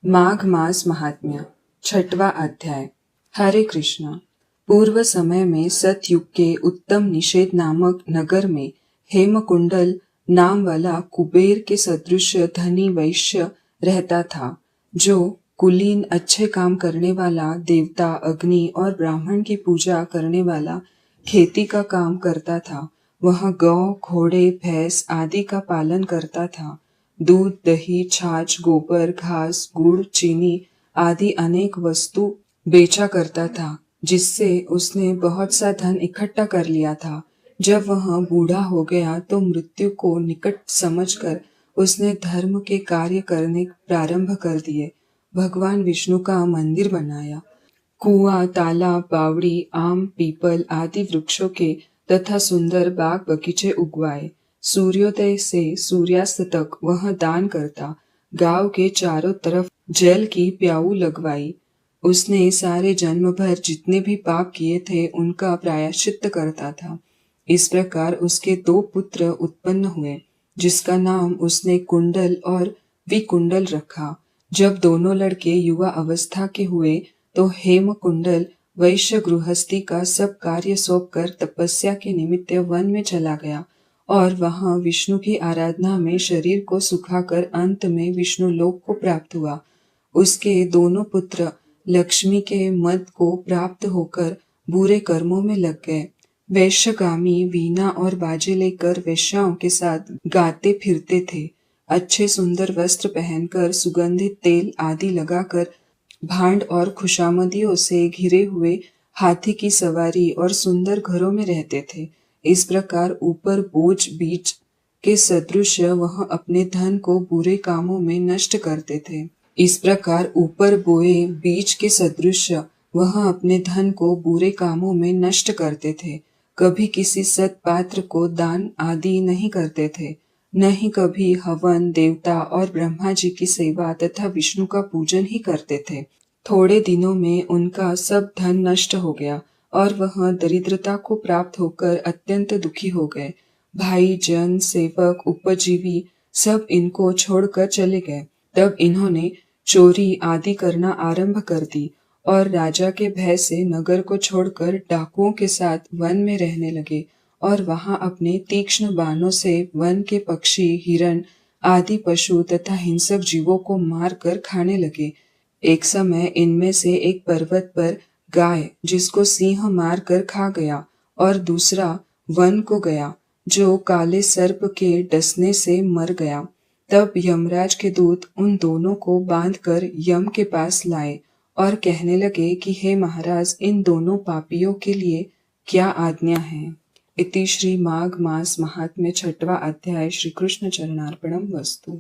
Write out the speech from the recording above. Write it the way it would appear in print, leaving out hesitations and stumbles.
माघ मास महात्म्य छठवां अध्याय। हरे कृष्ण। पूर्व समय में सतयुग के उत्तम निषेध नामक नगर में हेमकुंडल नाम वाला कुबेर के सदृश धनी वैश्य रहता था, जो कुलीन अच्छे काम करने वाला, देवता, अग्नि और ब्राह्मण की पूजा करने वाला, खेती का काम करता था। वह गौ, घोड़े, भैंस आदि का पालन करता था। दूध, दही, छाछ, गोबर, घास, गुड़, चीनी आदि अनेक वस्तु बेचा करता था, जिससे उसने बहुत सा धन इकट्ठा कर लिया था। जब वह बूढ़ा हो गया तो मृत्यु को निकट समझकर उसने धर्म के कार्य करने प्रारंभ कर दिए। भगवान विष्णु का मंदिर बनाया, कुआं, तालाब, बावड़ी, आम, पीपल आदि वृक्षों के तथा सुंदर बाग बगीचे उगवाए। सूर्योदय से सूर्यास्त तक वह दान करता। गांव के चारों तरफ जल की प्याऊ लगवाई। उसने सारे जन्म भर जितने भी पाप किए थे उनका प्रायश्चित्त करता था। इस प्रकार उसके 2 पुत्र उत्पन्न हुए, जिसका नाम उसने कुंडल और विकुंडल रखा। जब दोनों लड़के युवा अवस्था के हुए तो हेमकुंडल वैश्य गृहस्थी का सब कार्य सौंप कर तपस्या के निमित्त वन में चला गया और वहां विष्णु की आराधना में शरीर को सुखाकर अंत में विष्णु लोक को प्राप्त हुआ। उसके दोनों पुत्र लक्ष्मी के मद को प्राप्त होकर बुरे कर्मों में लग गए। वैश्यगामी वीणा और बाजे लेकर वेश्याओं के साथ गाते फिरते थे। अच्छे सुंदर वस्त्र पहनकर, सुगंधित तेल आदि लगाकर, भांड और खुशामदियों से घिरे हुए हाथी की सवारी और सुंदर घरों में रहते थे। इस प्रकार ऊपर बोझ बीज के सदृश वह अपने धन को बुरे कामों में नष्ट करते थे। इस प्रकार ऊपर बोए बीज के सदृश वह अपने धन को बुरे कामों में नष्ट करते थे। कभी किसी सत्पात्र को दान आदि नहीं करते थे, न ही कभी हवन, देवता और ब्रह्मा जी की सेवा तथा विष्णु का पूजन ही करते थे। थोड़े दिनों में उनका सब धन नष्ट हो गया और वह दरिद्रता को प्राप्त होकर अत्यंत दुखी हो गए। भाई, जन, सेवक, उपजीवी सब इनको छोड़कर चले गए। तब इन्होंने चोरी आदि करना आरंभ कर दी और राजा के भय से नगर को छोड़कर डाकुओं के साथ वन में रहने लगे और वहां अपने तीक्ष्ण बाणों से वन के पक्षी, हिरण आदि पशु तथा हिंसक जीवों को मार कर खाने लगे। एक समय इनमें से एक पर्वत पर गाय, जिसको सिंह मार कर खा गया, और दूसरा वन को गया, जो काले सर्प के डसने से मर गया। तब यमराज के दूत उन दोनों को बांधकर यम के पास लाए और कहने लगे कि हे महाराज, इन दोनों पापियों के लिए क्या आज्ञा है। इति श्री माघ मास महात्म्य छठवां अध्याय। श्री कृष्ण चरणार्पणम वस्तु।